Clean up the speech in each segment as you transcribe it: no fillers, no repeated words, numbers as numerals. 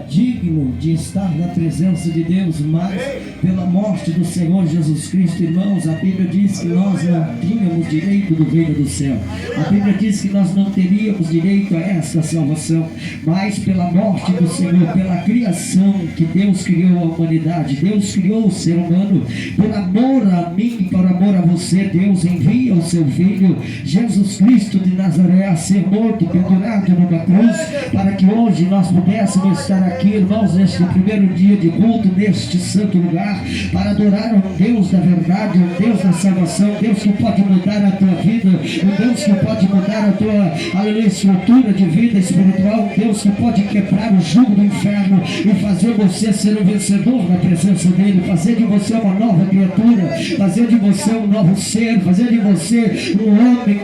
digno de estar na presença de Deus, mas pela morte do Senhor Jesus Cristo, irmãos, a Bíblia diz que nós não tínhamos direito do reino do céu. A Bíblia diz que nós não teríamos direito a essa salvação, mas pela morte do Senhor, pela criação que Deus criou a humanidade, Deus criou o ser humano, por amor a mim e por amor a você, Deus envia o seu Filho Jesus Cristo de Nazaré a ser morto, pendurado numa cruz, para que hoje nós pudéssemos estar aqui, irmãos, neste primeiro dia de culto, neste santo lugar, para adorar um Deus da verdade, um Deus da salvação, um Deus que pode mudar a tua vida, um Deus que pode mudar a tua, aleluia, estrutura de vida espiritual, um Deus que pode quebrar o jugo do inferno e fazer você ser um vencedor na presença dele, fazer de você uma nova criatura, fazer de você um novo ser, fazer de você um homem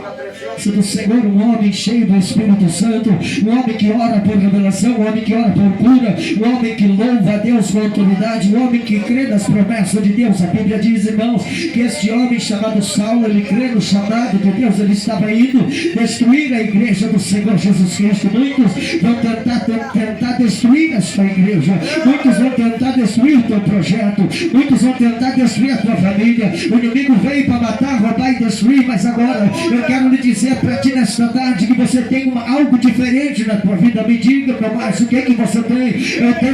do Senhor, um homem cheio do Espírito Santo, um homem que ora por revelação, um homem que ora por cura, um homem que louva a Deus com autoridade, um homem que crê nas promessas de Deus. A Bíblia diz, irmãos, que este homem chamado Saulo, ele crê no chamado de Deus, ele estava indo destruir a igreja do Senhor Jesus Cristo. Muitos vão tentar destruir a sua igreja, muitos vão tentar destruir o teu projeto, muitos vão tentar destruir a tua família. O inimigo veio para matar, roubar e destruir, mas agora eu quero lhe dizer para ti nesta tarde que você tem algo diferente na tua vida. Me diga, meu mais, o que é que você tem?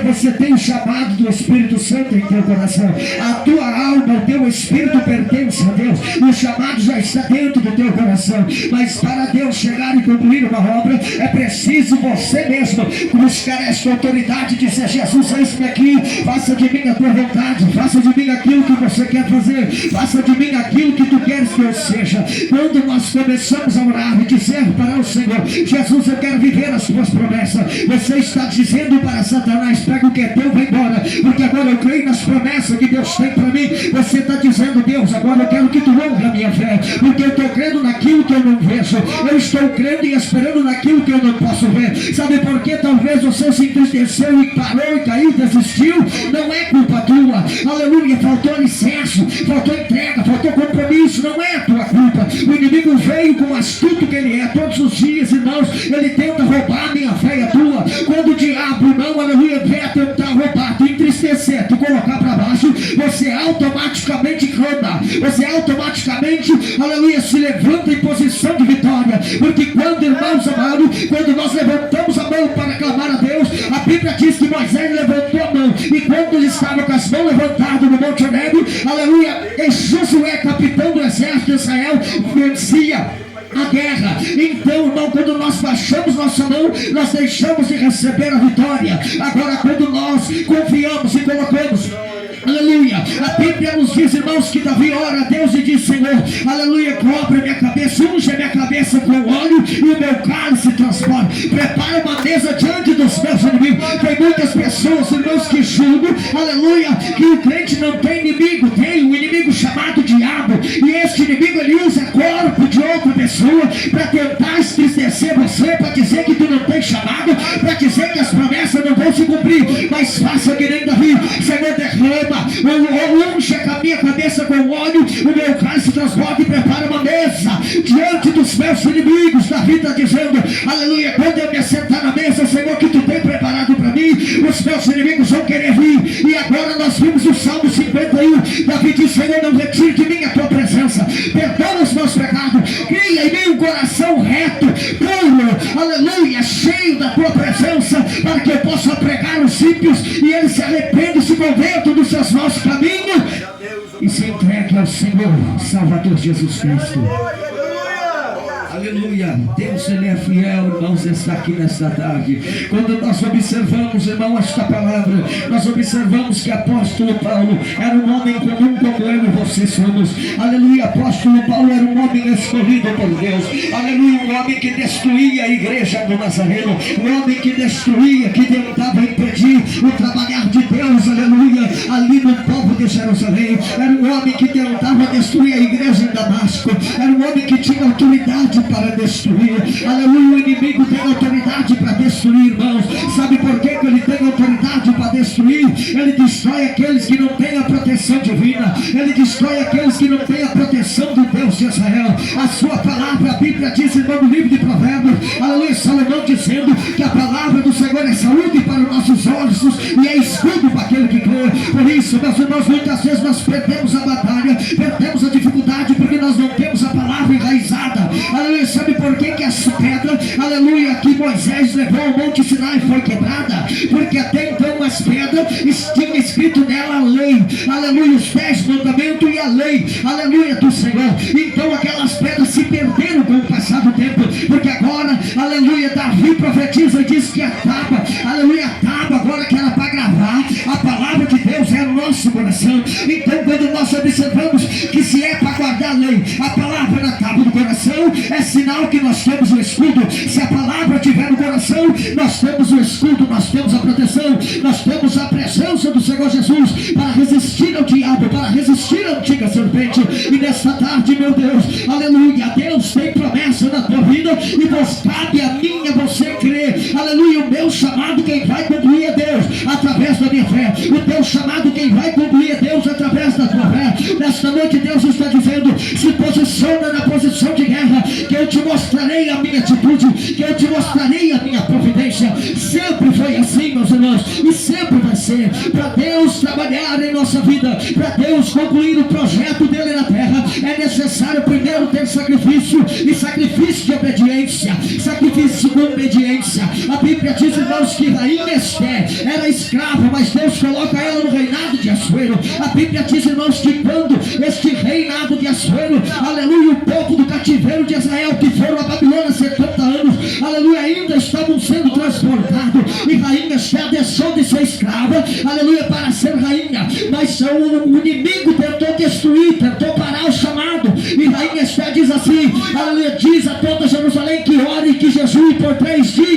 Você tem o chamado do Espírito Santo em teu coração. A tua alma, o teu espírito pertence a Deus, e o chamado já está dentro do teu coração. Mas para Deus chegar e concluir uma obra, é preciso você mesmo buscar esta autoridade e dizer: Jesus, eis-me aqui, faça de mim a tua vontade, faça de mim aquilo que você quer fazer, faça de mim aquilo que tu queres que eu seja. Quando nós começamos a orar e dizer para o Senhor: Jesus, eu quero viver as tuas promessas, você está dizendo para Satanás: pega o que é teu, vai embora, porque agora eu creio nas promessas que Deus tem para mim. Você está dizendo: Deus, agora eu quero que tu honre a minha fé, porque eu estou crendo naquilo que eu não vejo, eu estou crendo e esperando naquilo que eu não posso ver. Sabe por que talvez você se entristeceu e parou e caiu, desistiu? Não é culpa tua, aleluia. Faltou alicerce, faltou entrega, faltou compromisso, não é a tua culpa. O inimigo veio, como astuto que ele é, todos os dias, irmãos, ele tenta roubar a minha fé e a tua. Quando o diabo, não, aleluia, vier tentar roubar, te entristecer, te colocar para baixo, você automaticamente clama, você automaticamente, aleluia, se levanta em posição de vitória. Porque quando, irmãos amados, quando nós levantamos a mão para clamar a Deus, a Bíblia diz que Moisés levantou a mão, e quando ele estava com as mãos levantadas no Monte Horebe, aleluia, e Josué, capitão do exército de Israel, vencia a guerra. Então, irmão, quando nós baixamos nossa mão, nós deixamos de receber a vitória. Agora, quando nós confiamos e colocamos, aleluia, a Bíblia nos diz, irmãos, que Davi ora a Deus e diz: Senhor, aleluia, cobre a minha cabeça, unge a minha cabeça com óleo e o meu cálice transborda. Prepara uma mesa diante dos meus inimigos. Tem muitas pessoas, irmãos, que julgam, aleluia, que o crente não tem inimigo. Tem um inimigo chamado diabo, e este inimigo, ele usa corpo de outra pessoa para tentar entristecer você, para dizer que tu não tem chamado, para dizer que as promessas não vão se cumprir. Mas faça que nem Davi: Senhor, derrama, unge a minha cabeça com óleo, o meu cálice transborda, e prepara uma mesa diante dos meus inimigos. Davi está dizendo, aleluia, quando eu me assentar na mesa, Senhor, que tu tem preparado para mim, os meus inimigos vão querer vir. E agora nós vimos o Salmo 51, Davi diz: Senhor, não retire de mim a tua presença, perdoa os meus pecados, cria em mim um coração reto, puro, aleluia, cheio da tua presença, para que eu possa pregar os ímpios e eles se arrependam e se convertam dos seus maus caminhos e se entregue ao Senhor Salvador Jesus Cristo. Aleluia, Deus, ele é fiel, irmãos, está aqui nesta tarde. Quando nós observamos, irmão, esta palavra, nós observamos que apóstolo Paulo era um homem comum como eu e você somos. Aleluia, apóstolo Paulo era um homem escolhido por Deus. Aleluia, um homem que destruía a igreja do Nazareno, um homem que destruía, que tentava impedir o trabalhar de Deus, aleluia, ali no povo de Jerusalém. Era um homem que tentava destruir a igreja em Damasco. Era um homem que tinha autoridade para destruir. Aleluia, o inimigo tem autoridade para destruir, irmãos. Sabe por que ele tem autoridade para destruir? destruir. Ele destrói aqueles que não têm a proteção divina. Ele destrói aqueles que não têm a proteção do Deus de Israel. A sua palavra, a Bíblia diz, irmão, no livro de Provérbios, aleluia, Salomão dizendo que a palavra do Senhor é saúde para os nossos olhos e é escudo para aquele que crê. Por isso, meus irmãos, muitas vezes nós perdemos a batalha, perdemos a dificuldade, porque nós não temos a palavra enraizada. Aleluia, sabe por que as pedras, aleluia, que Moisés levou ao Monte Sinai foi quebrada? Porque até então as pedras tinham escrito nela a lei, aleluia, os 10 mandamentos e a lei, aleluia, do Senhor. Então aquelas pedras se perderam com o passar do tempo, porque agora, aleluia, Davi profetiza e diz que a tábua, aleluia, a tábua agora que era para gravar, a palavra de Deus é o nosso coração. Então quando nós observamos que se é para guardar a lei, a palavra na tábua do coração, é sinal que nós temos o escudo. Se a palavra estiver no coração, nós temos o escudo, nós temos a proteção, nós temos a presença do Senhor Jesus para resistir ao diabo, para resistir à antiga serpente. E nesta tarde, meu Deus, aleluia, Deus tem promessa na tua vida e cabe a mim, a você crer, aleluia. O meu chamado, quem vai concluir é Deus através da minha fé. O teu chamado, quem vai concluir é Deus através da tua fé. Nesta noite Deus está dizendo: se posiciona na posição de guerra, que eu te mostrarei a minha atitude, que eu te mostrarei a minha providência. Sempre foi assim, meus irmãos, e sempre vai ser. Para Deus trabalhar em nossa vida, para Deus concluir o projeto dele na terra, é necessário primeiro ter sacrifício, e sacrifício de obediência, sacrifício de obediência. A Bíblia diz, irmãos, que rainha Esther era escrava, mas Deus coloca ela no reinado de Assuero. A Bíblia diz, irmãos, que quando este reinado de Assuero, aleluia, o povo do cativeiro de Israel, que foram a Babilônia 70 anos, aleluia, ainda estavam sendo transportados, e rainha Esther deixou de ser escrava, aleluia, para ser rainha. Mas o inimigo tentou destruir, tentou parar o chamado, e rainha Esther diz assim, aleluia, diz a toda Jerusalém que ore e que jejue por 3 dias,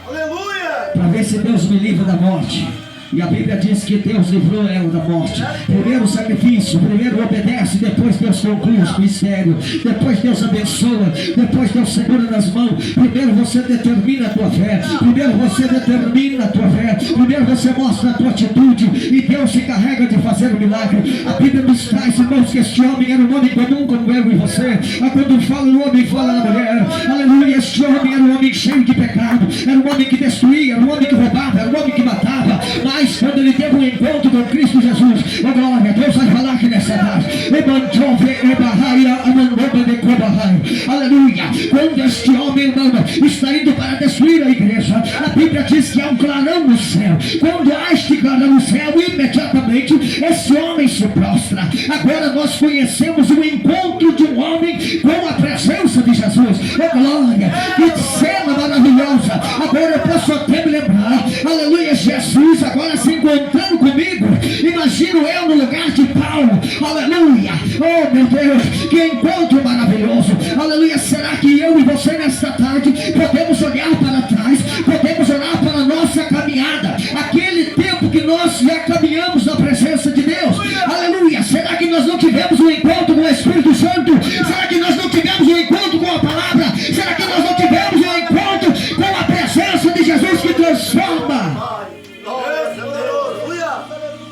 aleluia, para ver se Deus me livra da morte. E a Bíblia diz que Deus livrou ela da morte. Primeiro o sacrifício, primeiro obedece, depois Deus conclui os mistérios, depois Deus abençoa, depois Deus segura nas mãos. Primeiro você determina a tua fé, primeiro você determina a tua fé, primeiro você mostra a tua atitude, e Deus se carrega de fazer o milagre. A Bíblia nos traz, irmãos, que este homem era um homem comum como eu e você. Quando fala o homem, fala na mulher, aleluia. Este homem era um homem cheio de pecado, era um homem que destruía, era um homem que roubava, era um homem que matava. Mas quando ele teve um encontro com Cristo Jesus, oh glória, Deus vai falar aqui nessa tarde, aleluia. Quando este homem, irmão, está indo para destruir a igreja, a Bíblia diz que há um clarão no céu. Quando há este clarão no céu, imediatamente esse homem se prostra. Agora nós conhecemos o encontro de um homem com a presença de Jesus, oh glória, que cena maravilhosa. Agora eu posso até me lembrar, aleluia, Jesus agora se encontrando comigo. Imagino eu no lugar de Paulo, aleluia, oh meu Deus, que encontro maravilhoso, aleluia. Será que eu e você nesta tarde podemos olhar para trás, podemos olhar para a nossa caminhada, aquele tempo que nós já caminhamos na presença de Deus, aleluia? Será que nós não tivemos um encontro com o Espírito Santo? Será que nós não tivemos um encontro com a palavra? Será que nós não tivemos um encontro com a presença de Jesus que transforma?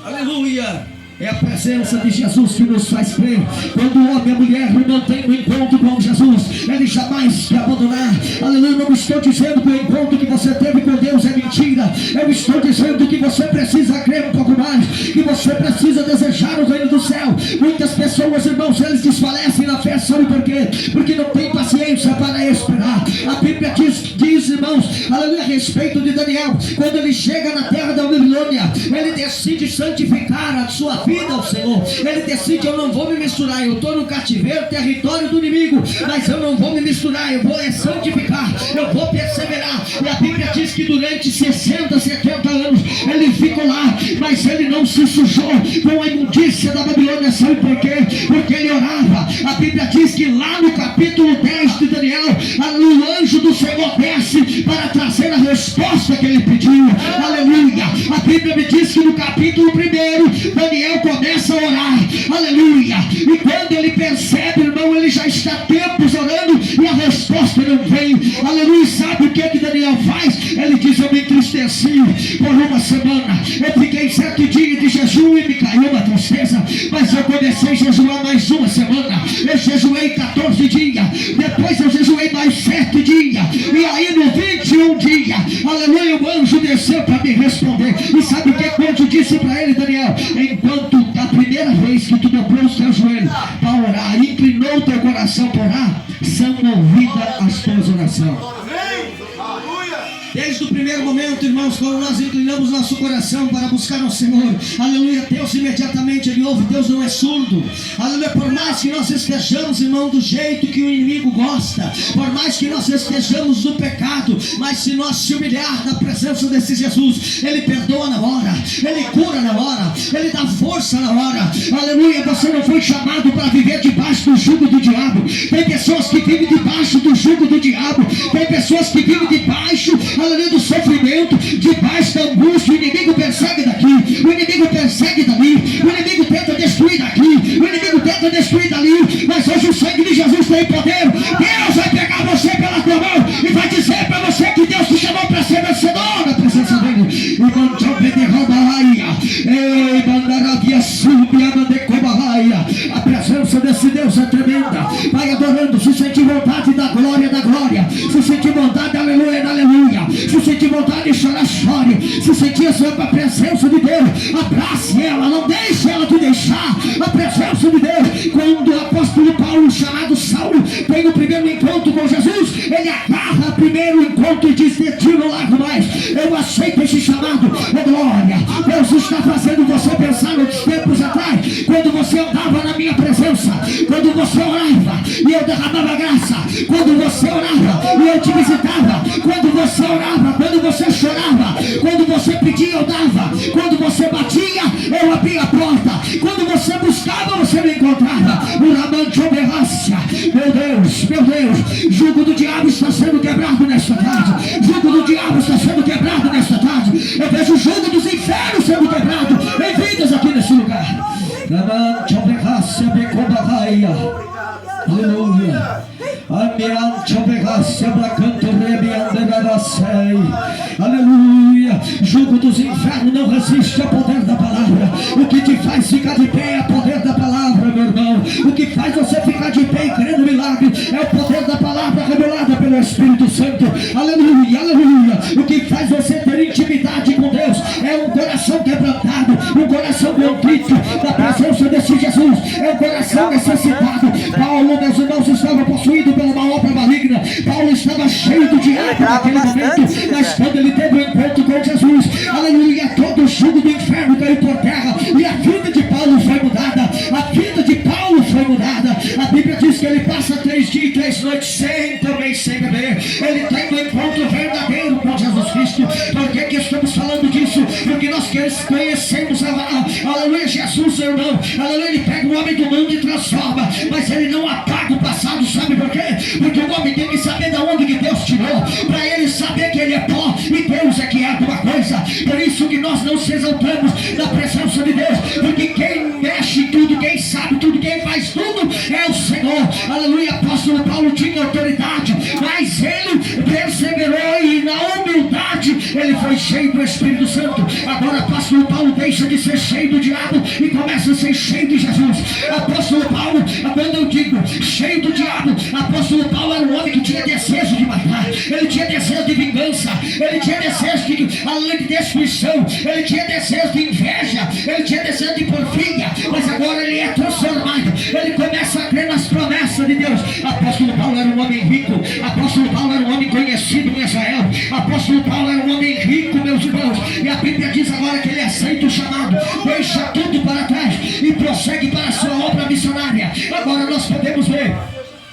Aleluia! É a presença de Jesus que nos faz crer. Quando o homem e a mulher não têm um encontro com Jesus, ele jamais se abandonar. Aleluia, não estou dizendo que o encontro que você teve com Deus é mentira. Eu estou dizendo que você precisa crer um pouco mais, que você precisa desejar o reino do céu. Muitas pessoas, irmãos, eles desfalecem na fé, sabe por quê? Porque não tem paciência para esperar. A Bíblia diz, irmãos, aleluia, a respeito de Daniel, quando ele chega na terra da Babilônia, ele decide santificar a sua vida ao Senhor. Ele decide: eu não vou me misturar, eu estou no cativeiro, território do inimigo, mas eu não vou me misturar, eu vou santificar, eu vou perseverar. E a Bíblia diz que durante 60, 70 anos ele ficou lá, mas ele não se sujou com a imundícia da Babilônia. Sabe por quê? Porque ele orava. A Bíblia diz que lá no capítulo 10 de Daniel, o anjo do Senhor desce para trazer a resposta que ele pediu. Aleluia. A Bíblia me diz que no capítulo 1, Daniel começa a orar. Aleluia. E quando ele percebe, irmão, ele já está tempos orando e a resposta não vem. Aleluia. Sabe o que Daniel faz? Ele diz: eu me entristeci por uma semana, eu fiquei 7 dias de jejum e me caiu uma tristeza, mas eu comecei a jejuar mais uma semana. Eu jejuei 14 dias, depois eu jejuei mais 7 dias, e aí no 21 dia, aleluia, o anjo desceu para me responder. E sabe o que o anjo disse para ele, Daniel? Enquanto da primeira vez que tu dobrou os teus joelhos para orar, inclinou o teu coração para orar, são ouvidas as tuas orações. Desde o primeiro momento, irmãos, quando nós inclinamos nosso coração para buscar ao Senhor, aleluia, Deus imediatamente Ele ouve. Deus não é surdo, aleluia. Por mais que nós estejamos, irmão, do jeito que o inimigo gosta, por mais que nós estejamos no pecado, mas se nós se humilhar na presença desse Jesus, Ele perdoa na hora, Ele cura na hora, Ele dá força na hora, aleluia. Você não foi chamado para viver debaixo do jugo do diabo. Tem pessoas que vivem debaixo do jugo do diabo, tem pessoas que vivem debaixo, aleluia, do sofrimento, debaixo da angústia. O inimigo persegue daqui, o inimigo persegue dali, o inimigo tenta destruir daqui, o inimigo tenta destruir dali, mas hoje o sangue de Jesus tem poder. Deus vai pegar você pela tua mão e vai dizer para você que Deus te chamou para ser vencedor na presença dele. E a presença desse Deus é tremenda. Vai adorando, se sentir vontade da glória, se sentir vontade, aleluia, aleluia, se sentir vontade de chorar, chore. Se sentir a presença de Deus, abrace ela, não deixe ela te deixar. A presença de Deus. Quando o apóstolo Paulo, chamado Saulo, tem o primeiro encontro com Jesus, ele agarra o primeiro encontro e diz: de ti não largo mais, eu aceito esse chamado. Oh glória, Deus está fazendo você pensar nos tempos atrás, quando você andava na minha presença, quando você orava e eu derramava graça, quando você orava e eu te visitava, quando você orava, quando você chorava, quando você pedia eu dava, quando você batia eu abria a porta, quando você buscava você me encontrava. Meu Deus, jugo do diabo está sendo quebrado nesta tarde, jugo do diabo está sendo quebrado nesta tarde. Eu vejo o jugo dos infernos sendo quebrado em vidas aqui nesse lugar. Aleluia. Aleluia. Jugo dos infernos não resiste ao poder da palavra. O que te faz ficar de pé é o poder da palavra, meu irmão. O que faz você ficar de pé e crer no milagre é o poder da palavra revelada pelo Espírito Santo. Aleluia, aleluia. O que faz você ter intimidade com Deus é um coração quebrantado, um coração contrito da presença desse Jesus, é um coração necessitado. Paulo, meus irmãos, estava possuído pela uma obra maligna. Paulo estava cheio do diabo naquele momento, mas quando ele teve um encontro com Jesus, aleluia, todo o jugo do inferno caiu por terra e a vida de Paulo foi mudada. A vida de Paulo foi mudada. A Bíblia diz que ele passa 3 dias e 3 noites sem comer e sem beber. Ele tem um encontro verdadeiro com Jesus Cristo. Por que estamos falando disso? Porque nós conhecemos aleluia, Jesus, irmão. Aleluia, ele pega o homem do mundo e transforma, mas ele não apaga o passado. Sabe por quê? Porque o homem tem que saber de onde que Deus tirou, para ele saber que ele é pó e Deus é que é alguma coisa. Por isso que nós não se exaltamos na presença de Deus, porque quem mexe tudo, quem sabe tudo, quem faz tudo é o Senhor. Aleluia. Apóstolo Paulo tinha autoridade, mas ele perseverou e na humildade ele foi cheio do Espírito Santo. Agora apóstolo Paulo deixa de ser cheio do diabo e começa a ser cheio de Jesus. Apóstolo Paulo, quando eu digo cheio do diabo, apóstolo Paulo era um homem que tinha desejo de matar, ele tinha desejo de vingança, ele tinha desejo de destruição, ele tinha desejo de inveja, ele tinha desejo de porfia, mas agora ele é transformado, ele começa a crer nas promessas de Deus. Apóstolo Paulo era um homem rico, apóstolo Paulo era um homem conhecido em Israel, apóstolo Paulo era um homem rico, meus irmãos, e a Bíblia diz agora que ele aceita o chamado, deixa tudo para trás e prossegue para a sua obra missionária. Agora nós podemos ver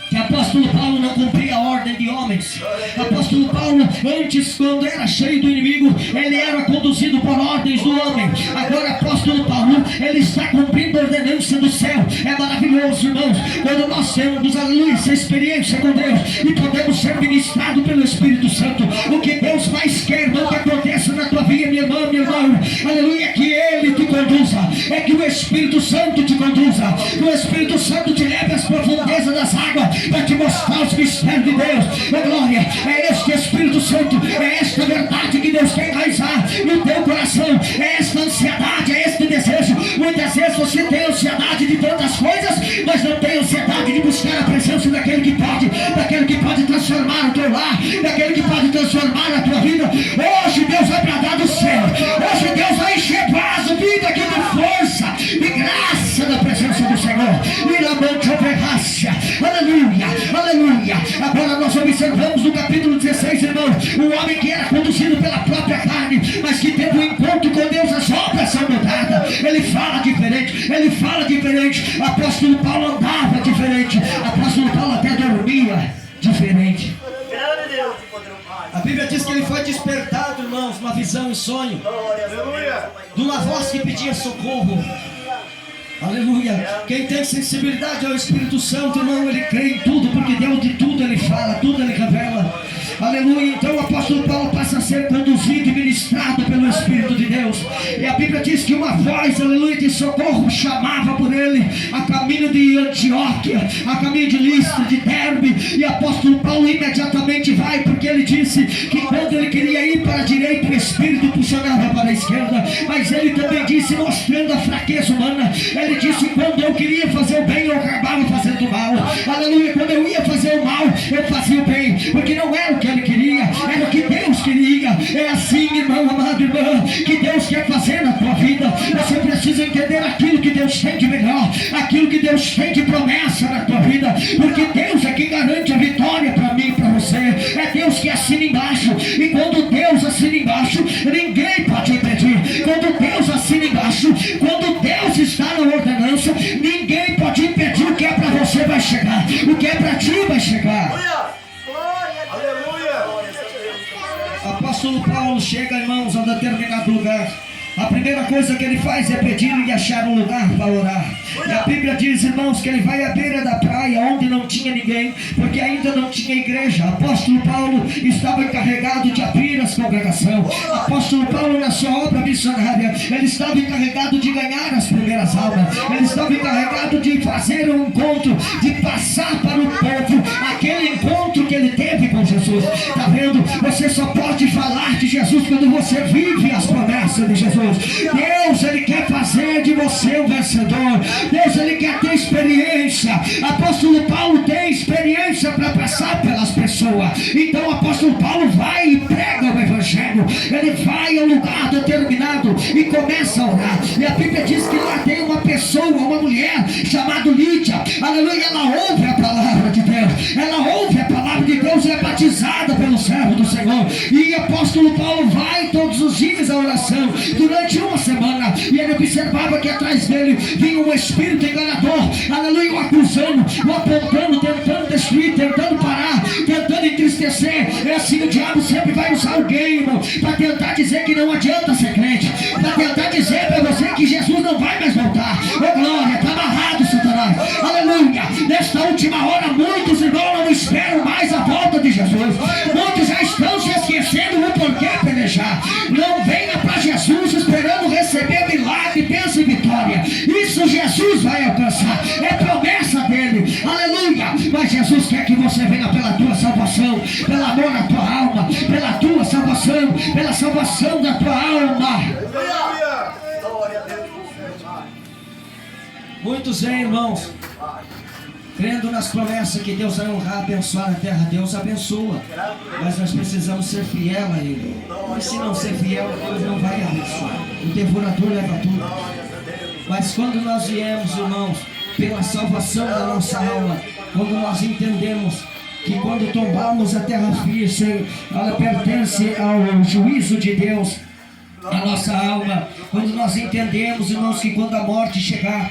que a Apóstolo Paulo não cumpria a ordem de homens. Apóstolo Paulo, antes, quando era cheio do inimigo, ele era conduzido por ordens do homem. Agora, apóstolo Paulo, ele está cumprindo a ordenança do céu. É maravilhoso, irmãos, quando nós temos, aleluia, essa experiência com Deus e podemos ser ministrados pelo Espírito Santo. O que Deus mais quer, não que aconteça na tua vida, minha irmã, meu irmão, aleluia, é que Ele te conduza, é que o Espírito Santo te conduza, que o Espírito Santo te leve às profundezas das águas para te mostrar os mistérios de Deus. Oh, glória, é este Espírito Santo, é esta verdade que Deus quer enraizar no teu coração, é esta ansiedade, é este desejo. Muitas vezes você tem ansiedade de tantas coisas, mas não tem ansiedade de buscar a presença daquele que pode transformar o teu lar, daquele que pode transformar a tua vida. Hoje Deus vai bradar do céu, hoje Deus vai encher vaso, vida aqui de força e graça da presença do Senhor. E na mão de overraça, aleluia, aleluia. Agora nós observamos no capítulo 16, irmãos, um homem que era conduzido pela própria carne, mas que teve um encontro com Deus, as obras são mudadas. Ele fala diferente, ele fala diferente. Apóstolo Paulo andava diferente, apóstolo Paulo até dormia diferente. A Bíblia diz que ele foi despertado, irmãos, uma visão e sonho, de uma voz que pedia socorro. Aleluia. Quem tem sensibilidade ao Espírito Santo, irmão, ele crê em tudo, porque Deus de tudo ele fala, tudo ele revela. Aleluia. Então o apóstolo Paulo passa a ser conduzido e ministrado pelo Espírito de Deus. E a Bíblia diz que uma voz, aleluia, de socorro chamava por ele a caminho de Antioquia, a caminho de Listra, de Derbe. E o apóstolo Paulo imediatamente vai, porque ele disse que quando ele queria ir para a direita, o Espírito puxava para a esquerda. Mas ele também disse, mostrando a fraqueza humana, ele disse, quando eu queria fazer o bem, eu acabava fazendo o mal. Aleluia. Quando eu ia fazer o mal, eu fazia o bem, porque não era o que ele queria, era o que Deus queria. É assim, irmão, amado irmão, que Deus quer fazer na tua vida. Você precisa entender aquilo que Deus tem de melhor, aquilo que Deus tem de promessa na tua vida, porque Deus é quem garante a vitória para mim e para você. É Deus que assina embaixo, e quando Deus assina embaixo, ninguém pode impedir. Quando Deus assina embaixo, quando Deus está na ordenança, ninguém pode impedir. O que é para você vai chegar, o que é para ti vai chegar. Apóstolo Paulo chega, irmãos, a um determinado lugar. A primeira coisa que ele faz é pedir e achar um lugar para orar. E a Bíblia diz, irmãos, que ele vai à beira da praia, onde não tinha ninguém, porque ainda não tinha igreja. Apóstolo Paulo estava encarregado de abrir as congregações. Apóstolo Paulo, na sua obra missionária, ele estava encarregado de ganhar as primeiras almas. Ele estava encarregado de fazer um encontro, de passar para o povo aquele encontro que ele teve com Jesus. Está vendo? Você só pode falar de Jesus quando você vive as promessas de Jesus. Deus, ele quer fazer de você um vencedor. Deus, ele quer ter experiência. Apóstolo Paulo tem experiência para passar pelas pessoas. Então o apóstolo Paulo vai e prega o evangelho. Ele vai a um lugar determinado e começa a orar. E a Bíblia diz que lá tem uma pessoa, uma mulher chamada Lídia. Aleluia. Ela ouve a palavra de Deus, ela ouve a palavra de Deus e é batizada pelo servo do Senhor. E o apóstolo Paulo vai todos os dias à oração durante uma semana, e ele observava que atrás dele vinha um espírito enganador, aleluia, o acusando, o apontando, tentando destruir, tentando parar, tentando entristecer. É assim, o diabo sempre vai usar alguém, irmão, para tentar dizer que não adianta ser crente, para tentar dizer para você que Jesus não vai mais voltar. Oh glória, está amarrado, Satanás. Aleluia. Nesta última hora, muitos irmãos não esperam mais a volta de Jesus. Muitos já estão se esquecendo do porquê pelejar. Não venha para Jesus esperando receber milagre, bênção e vitória. Isso Jesus vai alcançar, é promessa dele. Aleluia. Mas Jesus quer que você venha pela tua salvação, pelo amor à tua alma, pela tua salvação, pela salvação da tua alma. Muitos vêm, irmãos, crendo nas promessas que Deus vai honrar, abençoar a terra. Deus abençoa, mas nós precisamos ser fiel a Ele. E se não ser fiel, Deus não vai abençoar. O devorador leva tudo. Mas quando nós viemos, irmãos, pela salvação da nossa alma, quando nós entendemos que quando tombamos a terra firme, ela pertence ao juízo de Deus, a nossa alma. Quando nós entendemos, irmãos, que quando a morte chegar,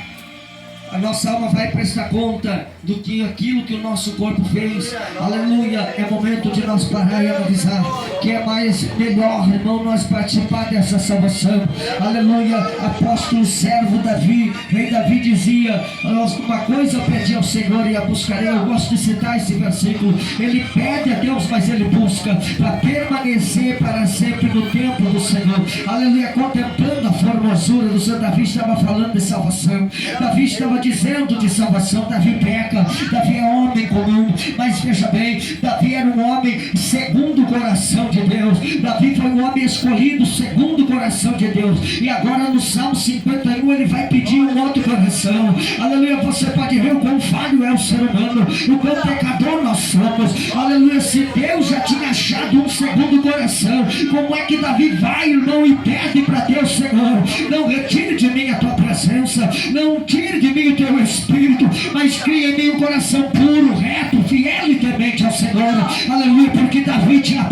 A nossa alma vai prestar conta do que aquilo que o nosso corpo fez. Aleluia. É momento de nós parar e analisar que é mais melhor, irmão, nós participar dessa salvação. Aleluia. Apóstolo servo Davi, rei Davi dizia: uma coisa eu pedi ao Senhor e a buscarei. Eu gosto de citar esse versículo. Ele pede a Deus, mas ele busca para permanecer para sempre no templo do Senhor. Aleluia. Contemplando a formosura do Senhor. Davi estava falando de salvação. Davi estava dizendo de salvação. Davi peca, Davi é homem comum, mas veja bem, Davi era um homem segundo o coração de Deus. Davi foi um homem escolhido segundo o coração de Deus. E agora no Salmo 51 ele vai pedir um outro coração. Aleluia. Você pode ver o quão falho é o ser humano, o quão pecador nós somos. Aleluia. Se Deus já tinha achado um segundo coração, como é que Davi vai, irmão, e pede para Deus: Senhor, não retire de mim a tua presença, não tire de mim o teu Espírito, mas cria em mim um coração puro, reto, fiel e temente ao Senhor. Aleluia. Porque Davi tinha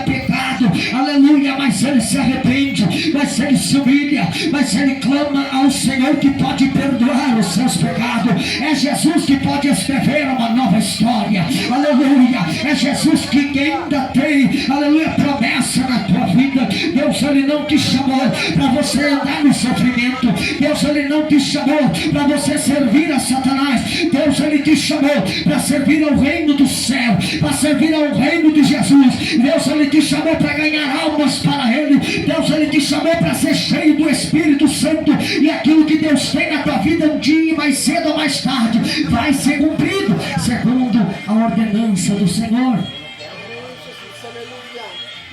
pecado, aleluia, mas ele se arrepende, mas ele se humilha, mas ele clama ao Senhor que pode perdoar os seus pecados. É Jesus que pode escrever uma nova história. Aleluia. É Jesus que ainda tem, aleluia, promessa na tua vida. Deus, ele não te chamou para você andar no sofrimento. Deus, ele não te chamou para você servir a Satanás. Deus, ele te chamou para servir ao reino do céu, para servir ao reino de Jesus. Deus, ele te chamou para ganhar almas para ele. Deus, ele te chamou para ser cheio do Espírito Santo. E aquilo que Deus tem na tua vida, um dia, mais cedo ou mais tarde, vai ser cumprido segundo a ordenança do Senhor.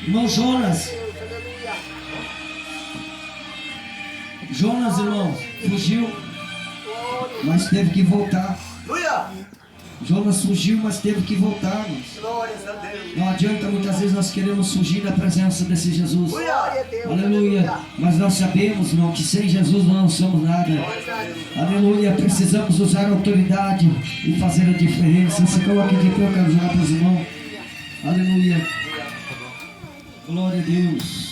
Irmão Jonas, irmão, fugiu, mas teve que voltar. Jonas fugiu, mas teve que voltar. Não adianta, muitas vezes nós queremos fugir da presença desse Jesus. Aleluia. Mas nós sabemos, irmão, que sem Jesus nós não somos nada. Aleluia. Precisamos usar a autoridade e fazer a diferença. Se coloque de pé, eu quero jogar para os irmãos. Aleluia. Glória a Deus.